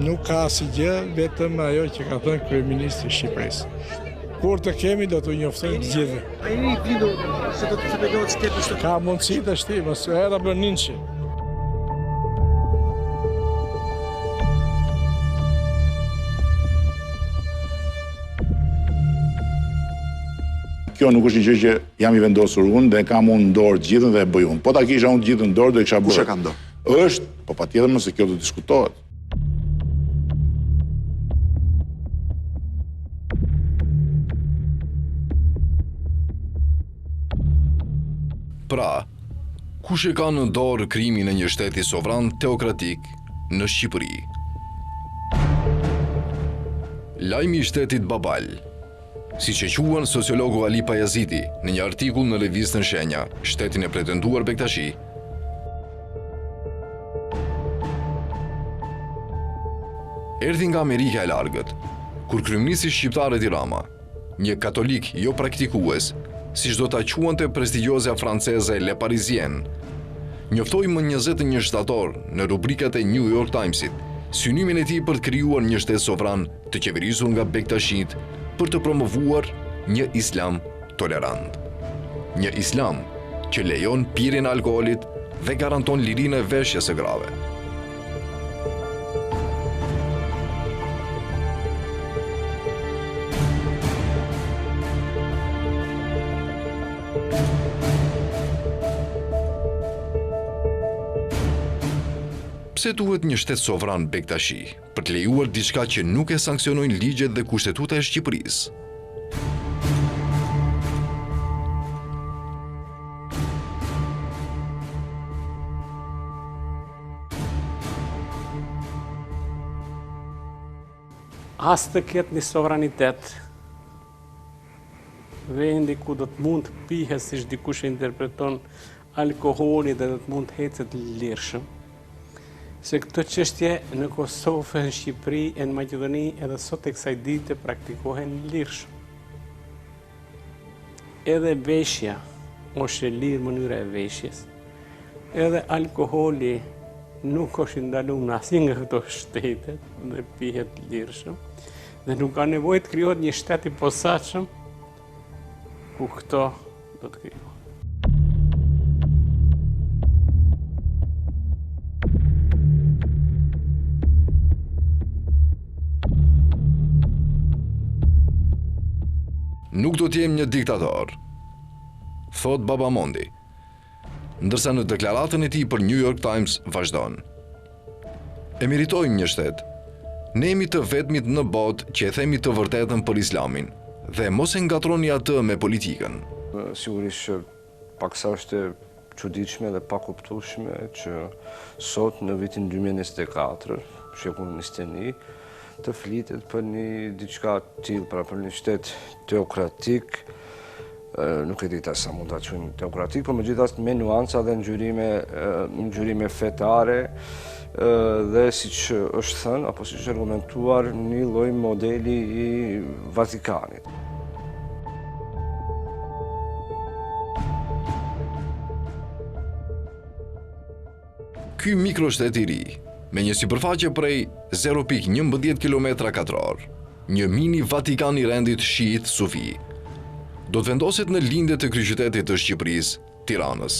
Nuk ka asgjë, vetëm ajo që ka thënë kryeministri i Shqipërisë. Kur të kemi do t'u njoftojmë të gjithë. A jeni i bindur se do të themelohet shteti shtetëror? Ka mundësi të shtimës, era bën 100. Kjo nuk është një gjë që jam i vendosur unë dhe kam unë në dorë gjithën dhe e bëj unë. Po ta kisha unë gjithën në dorë do e kisha bërë. Kush e ka në dorë? Është, po patjetër mëse kjo do të diskutohet. Pra, kush e ka në dorë krimin e një shteti sovran teokratik në Shqipëri? Lajmi i shtetit Babal, siç e quan sociologu Ali Pajaziti në një artikull në revistën Shenja, shtetin e pretenduar Bektashi, erdhi nga Amerika e Largët, kur kryeministri shqiptar Edi Rama, një katolik jo praktikues, siç do ta quante prestigjioza franceze Le Parisien, njoftoi më 21 shtator në rubrikat e New York Timesit synimin e tij për të krijuar një shtet sovran të qeverisur nga Bektashit për të promovuar një islam tolerant. Një islam që lejon pirjen e alkoolit dhe garanton lirinë e veshjes së grave. Pse duhet një shtet sovran Bektashi për të lejuar diçka që nuk e sanksionojnë ligjet dhe kushtetuta e Shqipërisë? As të ketë një sovranitet, vendi ku do të mund të pihet siç dikush e interpreton alkooli dhe do të mund të hecet lirshëm. Se këtë çështje në Kosovë, në Shqipëri e në Maqedoni edhe sot e kësaj dite praktikohen lirshëm. Edhe veshja është e lirë mënyra e veshjes. Edhe alkooli nuk është i ndaluar në asnjë nga këto shtete dhe pihet lirshëm. Dhe nuk ka nevojë të krijohet një shtet i posaçëm ku këto do të krijohen. Nuk do t'jem një diktator, thot Babamondi, ndërsa në deklaratën e tij për New York Times vazhdon. E meritojmë një shtet. Ne jemi të vetmit në botë që e themi të vërtetën për islamin dhe mos e ngatroni atë me politikën. Sigurisht që paksa është e çuditshme dhe pa kuptueshme që sot në vitin 2024, shekullin 21, të flitet për një diçka tillë, pra për një shtet teokratik, nuk e di ta sa mund ta quajmë teokratik, por megjithatë me nuanca dhe ngjyrime fetare dhe siç është thënë apo siç është argumentuar një lloj modeli i Vatikanit. Ky mikroshtet i ri, me një sipërfaqe prej 0.11 km², një mini Vatikan i rendit shiit sufi, do të vendoset në lindje të kryeqytetit të Shqipërisë, Tiranës,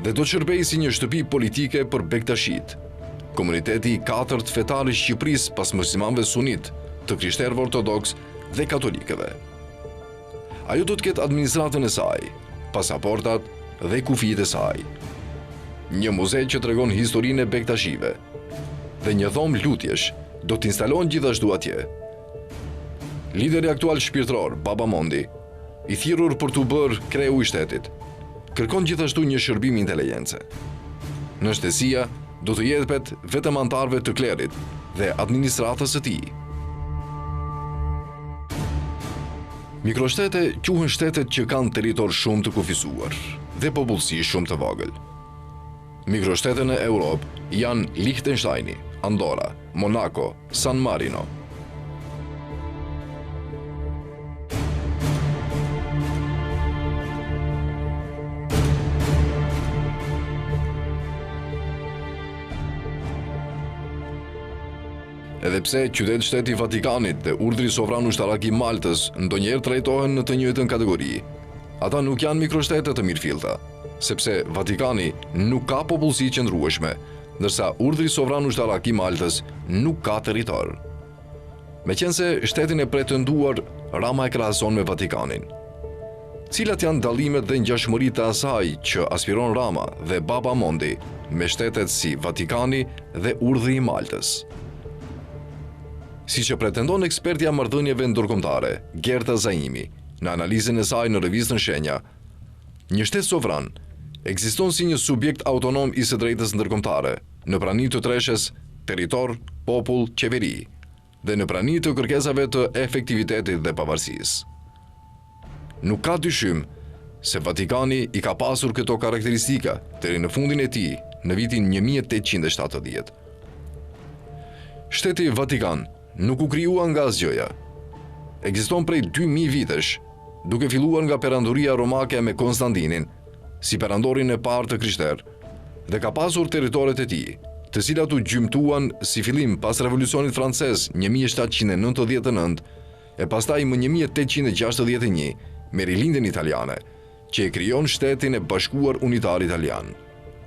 dhe do të shërbejë si një shtëpi politike për Bektashit, komuniteti i katërt fetar i Shqipërisë pas muslimanëve sunit, të krishterëve ortodoks dhe katolikëve. Ajo do të ketë administratën e saj, pasaportat dhe kufijet e saj. Një muze që tregon historinë e Bektashive dhe një dhomë lutjesh do të instalohen gjithashtu atje. Lideri aktual shpirtëror, Babamondi, i thirrur për t'u bërë kreu i shtetit, kërkon gjithashtu një shërbim intelegjence. Në shtësia do të jepet vetëm anëtarëve të klerit dhe administratës së tij. Mikroshtete quhen shtetet që kanë territor shumë të kufisuar dhe popullsi shumë të vogël. Mikroshtete në Europë janë Liechtensteini, Andorra, Monaco, San Marino. Edhe pse qytet shteti Vatikanit dhe urdhri sovran ushtarak i Maltës ndonjëherë trajtohen në të njëjtën kategori, ata nuk janë mikroshtete të mirëfillta, sepse Vatikani nuk ka popullsi qëndrueshme, ndërsa urdhri sovran ushtarak i Maltës nuk ka territor. Meqense shtetin e pretenduar Rama e krahason me Vatikanin. Cilat janë dallimet dhe ngjashmëritë e asaj që aspiron Rama dhe Baba Mondi me shtetet si Vatikani dhe urdhri i Maltës? Siç e pretendon ekspertja e marrëdhënieve ndërkombëtare, Gerta Zaimi, në analizën e saj në revistën Shenja, një shtet sovran ekziston si një subjekt autonom i së drejtës ndërkombëtare, në prani të treshes territor, popull, qeveri, dhe në prani të kërkesave të efektivitetit dhe pavarësisë. Nuk ka dyshym se Vatikani i ka pasur këto karakteristika deri në fundin e tij në vitin 1870. Shteti Vatikan nuk u krijua nga asgjëja. Ekziston prej 2000 vitesh, duke filluar nga perandoria romake me Konstantinin, si perandorin e parë të krishterë, dhe ka pasur territoret e tij, të cilat u gjymtuan si fillim pas revolucionit francez 1799 e pastaj më 1861 me rilindjen italiane, që e krijon shtetin e bashkuar unitar italian,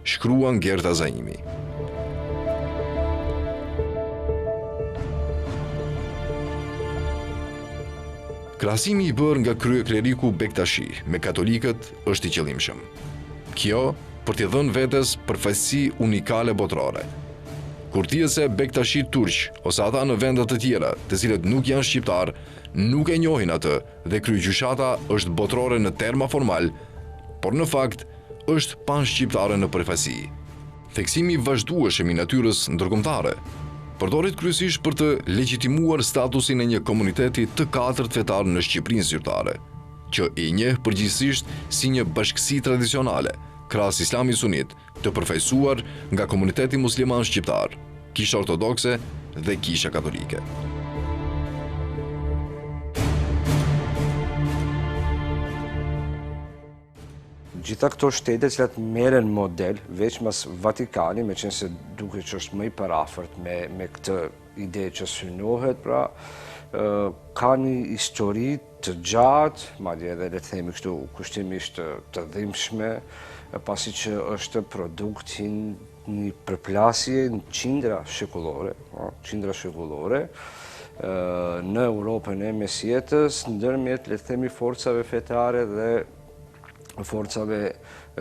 shkruan Gerta Zaimi. Krahasimi i bërë nga kryekleriku Bektashi me katolikët është i qëllimshëm. Kjo për t'i dhënë vetes përfaqësi unikale botërore. Kurthiese Bektashi turq ose ata në vende të tjera, të cilët nuk janë shqiptar, nuk e njohin atë dhe kryegjyshata është botërore në terma formal, por në fakt është pan-shqiptare në përfaqësi. Theksimi i vazhdueshëm i natyrës ndërkombëtare përdoret kryesisht për të legjitimuar statusin e një komuniteti të katërt fetar në Shqipërinë zyrtare, që i njeh përgjithsisht si një bashkësi tradicionale, krahas Islamit sunit, të përfaqësuar nga komuniteti musliman shqiptar, Kisha ortodokse dhe Kisha katolike. Gjitha këto shtete cilat merren model, veç mas Vatikani, me qenë se duke që është më i parafort me këtë ide që synohet, pra, ka një histori të gjatë, madje edhe le të themi kështu kushtimisht të dhimbshme, pasi që është produkt i një përplasje në qindra shekullore, në Europën e mesjetës, ndërmjet le të themi forcave fetare dhe forcave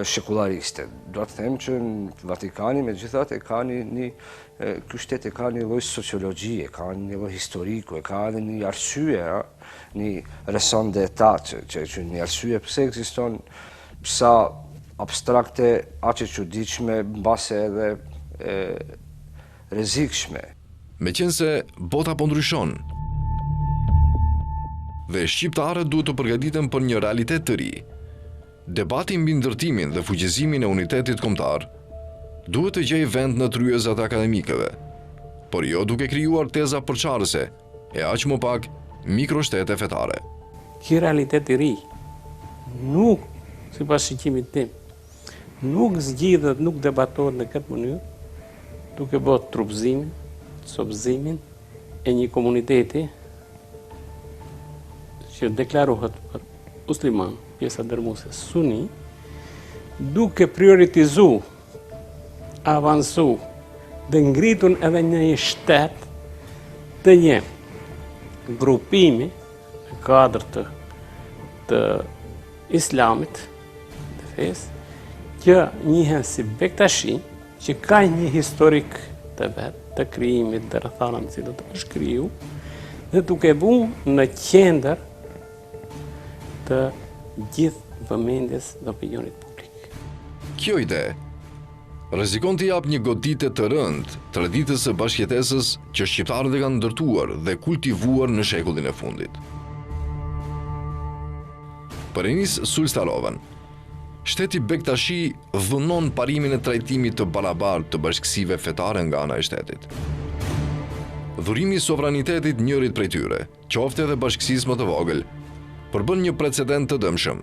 shekulariste. Do të them që në Vatikani me gjithat ky shtet e ka një lloj sociologjie, ka një lloj historiku, e ka edhe një arsye, një raison d'etat, që një arsye pse ekziston, sa abstrakte, aq e çuditshme, mbase edhe rrezikshme. Meqense bota po ndryshon dhe shqiptarët duhet të përgatiten për një realitet të ri, debati mbi ndërtimin dhe fuqizimin e unitetit kombëtar duhet të gjejë vend në tryezat akademikëve, por jo duke krijuar teza përçarëse e aq më pak mikroshtete fetare. Ky realitet i ri nuk, sipas shikimit tim, nuk zgjidhet, nuk debatohet në këtë mënyrë, duke bërë trupëzimin, sobëzimin e një komuniteti që deklarohet për musliman, pjesa dërmuese suni, duke prioritizu, avansu dhe ngritun edhe një shtet të një grupimi në kadër të islamit të fesë, që njihen si Bektashi, që ka një historik të vetë, të krijimit dhe rrethanat në cilët është kriju, dhe duke bu në qendër të gjithë vëmendjes dhe opinionit publik. Kjo ide rrezikon të jap një goditje të rëndë traditës së bashkëjetesës që shqiptarët e kanë ndërtuar dhe kultivuar në shekullin e fundit. Për Enis Sulstarovan, shteti Bektashi dhunon parimin e trajtimit të barabartë të bashkësive fetare nga ana e shtetit. Dhurimi i sovranitetit njërit prej tyre, qoftë edhe bashkësisë më të vogël, përbën një precedent të dëmshëm.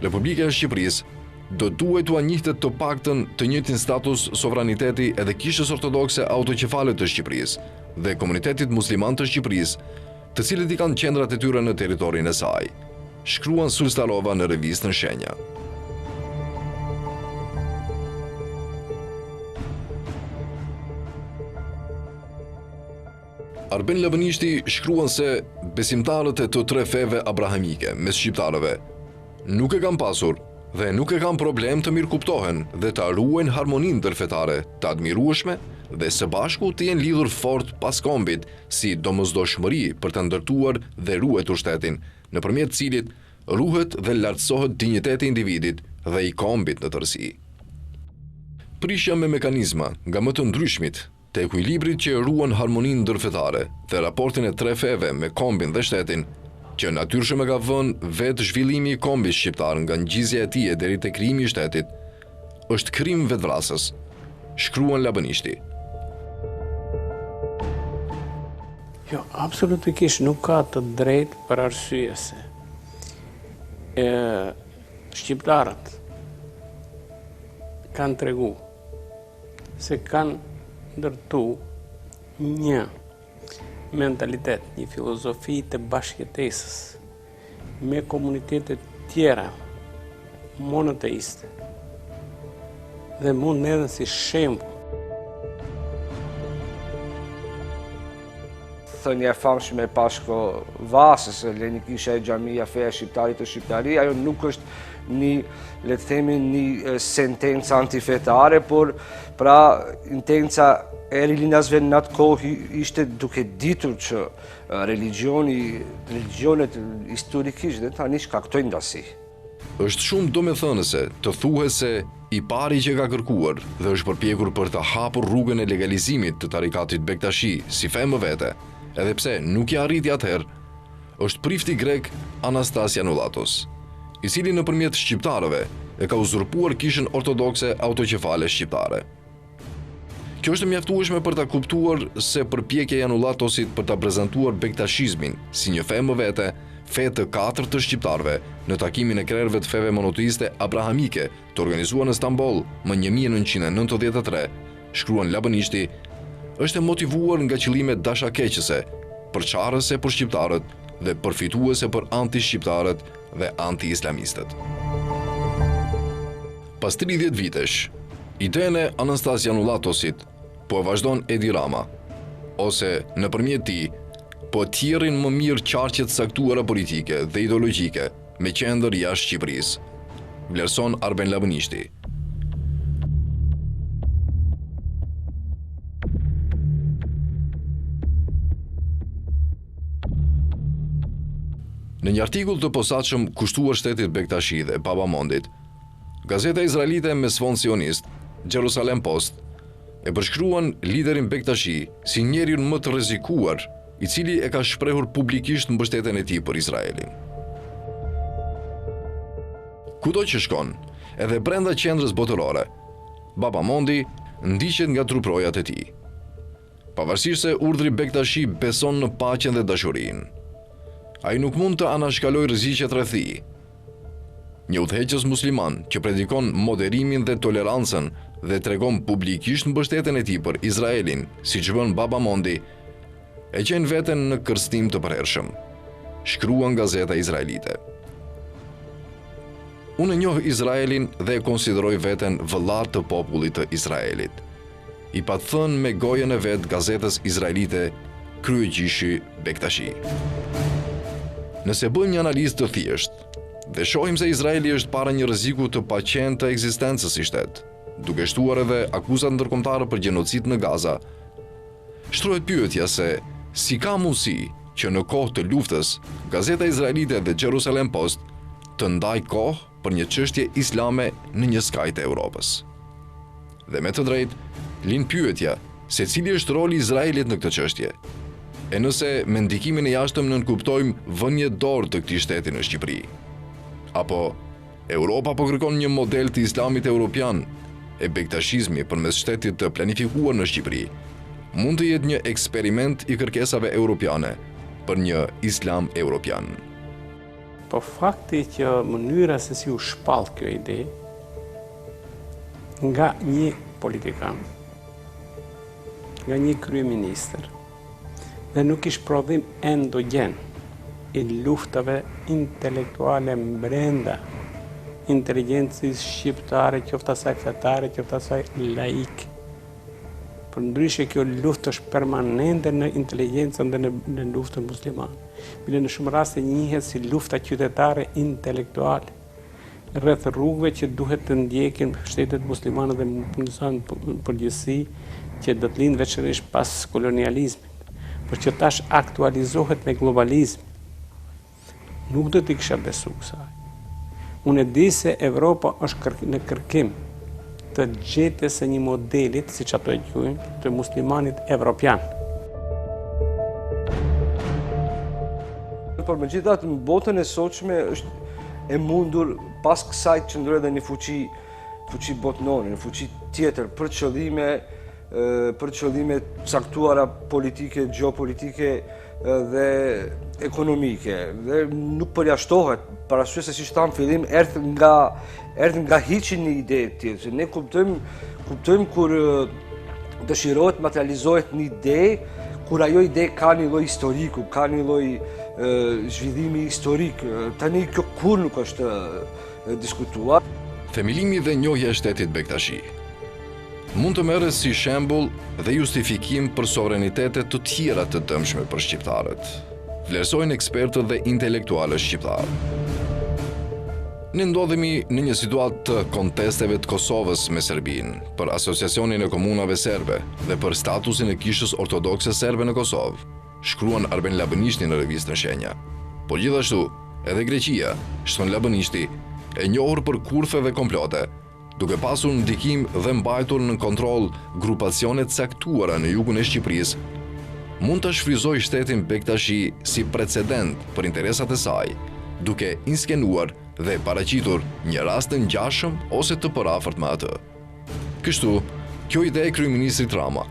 Republika e Shqipërisë do duhet t'u njihtet të paktën të njëjtin status sovraniteti edhe Kishës ortodokse autoqefale të Shqipërisë dhe komunitetit musliman të Shqipërisë, të cilët i kanë qendrat e tyre në territorin e saj, shkruan Sulstarova në revistën Shenja. Arben Labënishti shkruan se besimtarët e të tre feve abrahamike mes shqiptarëve nuk e kanë pasur dhe nuk e kanë problem të mirë kuptohen dhe të ruajnë harmoninë ndërfetare të admirueshme dhe së bashku të jenë lidhur fort pas kombit si domosdoshmëri për të ndërtuar dhe ruetur shtetin, nëpërmjet cilit ruhet dhe lartësohet dinjiteti i individit dhe i kombit në tërësi. Prishja me mekanizma nga më të ndryshmit të ekuilibrit që ruan harmoninë ndërfetare dhe raportin e tre feve me kombin dhe shtetin, që natyrshëm e ka vënë vetë zhvillimi i kombit shqiptar nga ngjizja e tij deri te krijimi i shtetit, është krim vetvrasës, shkruan Labënishti. Jo, absolutikisht nuk ka të drejtë për arsye se shqiptarët kanë tregu se kanë ndërtu një mentalitet, një filozofi të bashkëjetesës me komunitetet tjera monoteiste dhe mund edhe si shembull. Thënia e famshme e Pashko Vasës, Leni Kisha e Xhamia Feja Shqiptarit të Shqiptari, ajo nuk është një, le të themi, një sentencë antifetare, por pra intenca e rilinasve në atë kohë ishte duke ditur që religionet historikisht dhe tani shkaktojnë ndasi. Është shumë domethënëse të thuhet se i pari që ka kërkuar dhe është përpjekur për të hapur rrugën e legalizimit të tarikatit Bektashi si femë vete, edhe pse nuk i arriti atëherë, është prifti grek Anastasia Nulatos, i cili nëpërmjet shqiptarëve e ka uzurpuar kishën ortodokse autoqefale shqiptare. Kjo është mjaftueshme për ta kuptuar se përpjekja e Nulatosit për ta prezantuar bektashizmin si një femë vete, fe të katërt të shqiptarëve në takimin e krerëve të feve monoteiste abrahamike të organizuar në Stamboll më 1993, shkruan Labënishti, është e motivuar nga qëllime dashakeqëse, përçarëse për shqiptarët dhe përfituese për anti-shqiptarët dhe anti-islamistët. Pas 30 vitesh, idenë e Anastasia Nulatosit po e vazhdon Edi Rama, ose nëpërmjet tij po thirrin më mirë qarqet saktuara politike dhe ideologjike me qendër jashtë Shqipërisë, vlerëson Arben Labënishti. Në një artikull të posaçëm kushtuar shtetit Bektashi dhe Babamondit, gazeta izraelite me sfond sionist, Jerusalem Post, e përshkruan liderin Bektashi si njeriun më të rrezikuar, i cili e ka shprehur publikisht mbështetjen e tij për Izraelin. Kudo që shkon, edhe brenda qendrës botërore, Babamondi ndiqet nga truprojat e tij. Pavarësisht se urdhri Bektashi beson në paqen dhe dashurinë, ai nuk mund të anashkalojë rreziqet rreth tij. Një udhëheqës musliman që predikon moderimin dhe tolerancën dhe tregon publikisht mbështetjen e tij për Izraelin, siç bën Babamondi, e gjen veten në kërstim të përhershëm, shkruan gazeta izraelite. Unë e njoh Izraelin dhe e konsideroj veten vëllar të popullit të Izraelit, i pa thënë me gojën e vet gazetës izraelite kryegjyshi Bektashi. Nëse bëjmë një analizë të thjeshtë dhe shohim se Izraeli është para një rreziku të paqen të ekzistencës si shtet, duke shtuar edhe akuzat ndërkombëtare për gjenocid në Gaza, shtrohet pyetja se si ka mundësi që në kohë të luftës, gazeta izraelite dhe Jerusalem Post të ndaj kohë për një çështje islame në një skaj të Europës. Dhe me të drejtë, lind pyetja se cili është roli i Izraelit në këtë çështje. E nëse me ndikimin e jashtëm nënkuptojmë vënje dorë të këtij shteti në Shqipëri, apo Europa po kërkon një model të islamit europian e bektashizmi përmes shtetit të planifikuar në Shqipëri, mund të jetë një eksperiment i kërkesave europiane për një islam europian. Po fakti që mënyra se si u shpall kjo ide nga një politikan, nga një kryeministër, dhe nuk ish prodhim endogen i luftave intelektuale brenda inteligjencës shqiptare, qoftë asaj fetare, qoftë asaj laike. Për ndryshe kjo luftë është permanente në inteligjencën dhe në luftën muslimane. Bile në shumë raste njihet si lufta qytetare intelektuale rreth rrugëve që duhet të ndjekin shtetet muslimane dhe punëson përgjithësi që do të lindë veçanërisht pas kolonializmit, por që tash aktualizohet me globalizm. Nuk do t'i kisha besu kësaj. Unë e di se Evropa është në kërkim të gjetjes së një modelit, siç ato e quajnë, të muslimanit evropian. Por megjithatë në botën e sotshme është e mundur pas kësaj të qëndrojë edhe një fuqi botënore, një fuqi tjetër për qëllime caktuara politike, gjeopolitike dhe ekonomike. Dhe nuk përjashtohet, parasysh se siç thamë fillim, erdhë nga hiçi një ide tjetër. Se ne kuptojmë kur dëshirohet materializohet një ide, kur ajo ide ka një lloj historiku, ka një lloj zhvillimi historik. Tani kjo kur nuk është diskutuar. Themelimi dhe njohja e shtetit Bektashi mund të merret si shembull dhe justifikim për sovranitete të tjera të dëmshme për shqiptarët, vlerësojnë ekspertët dhe intelektualët shqiptarë. Ne ndodhemi në një situatë të kontesteve të Kosovës me Serbinë, për asociacionin e komunave serbe dhe për statusin e kishës ortodokse serbe në Kosovë, shkruan Arben Labënishti në revistën Shenja. Po gjithashtu, edhe Greqia, shton Labënishti, e njohur për kurthe dhe komplote, duke pasur ndikim dhe mbajtur në kontroll grupacionet caktuara në jugun e Shqipërisë, mund të shfryzojë shtetin Bektashi si precedent për interesat e saj, duke inskenuar dhe paraqitur një rast të ngjashëm ose të përafërt me atë. Kështu, kjo ide e kryeministrit Rama,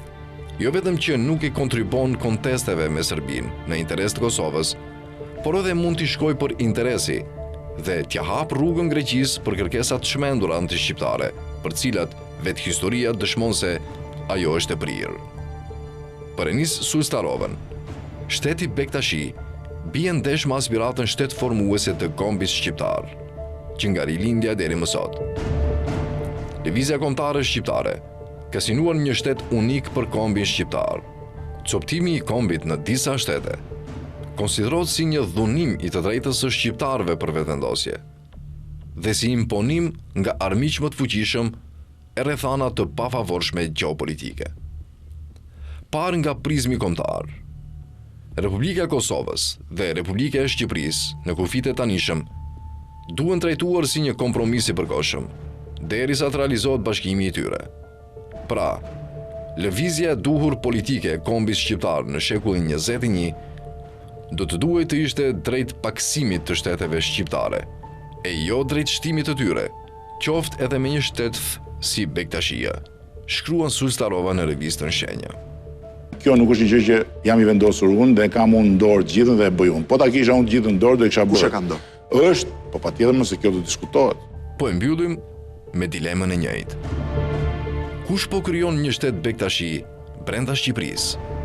jo vetëm që nuk i kontribon kontesteve me Serbinë në interes të Kosovës, por edhe mund t'i shkojë për interesi dhe t'ja hap rrugën Greqisë për kërkesat shmendura anti-shqiptare, për cilat vetë historia dëshmon se ajo është e prirë. Për Enis Sulstaroven, shteti Bektashi bie ndesh me aspiratën shtet formuese të kombit shqiptar, që nga rilindja deri më sot. Lëvizja kombëtare shqiptare ka sinuar një shtet unik për kombin shqiptar. Coptimi i kombit në disa shtete konsiderohet si një dhunim i të drejtës së shqiptarëve për vetëvendosje dhe si imponim nga armiq më të fuqishëm e rrethana të pafavorshme gjeopolitike. Parë nga prizmi kombëtar, Republika e Kosovës dhe Republika e Shqipërisë në kufit e tanishëm duhen trajtuar si një kompromis i përkohshëm, derisa të realizohet bashkimi i tyre. Pra, lëvizja e duhur politike e kombit shqiptar në shekullin 21 do të duhet të ishte drejt paksimit të shteteve shqiptare, e jo drejt shtimit të tyre, qoftë edhe me një shtet si Bektashia, shkruan Sulstarova në revistën Shenja. Kjo nuk është një gjë që jam i vendosur unë dhe kam unë në dorë gjithën dhe e bëj unë. Po ta kisha unë gjithën në dorë do e kisha bërë. Kush e ka në dorë? Është, po patjetër mëse kjo do të diskutohet. Po e mbyllim me dilemën e njëjtë. Kush po krijon një shtet Bektashi brenda Shqipërisë?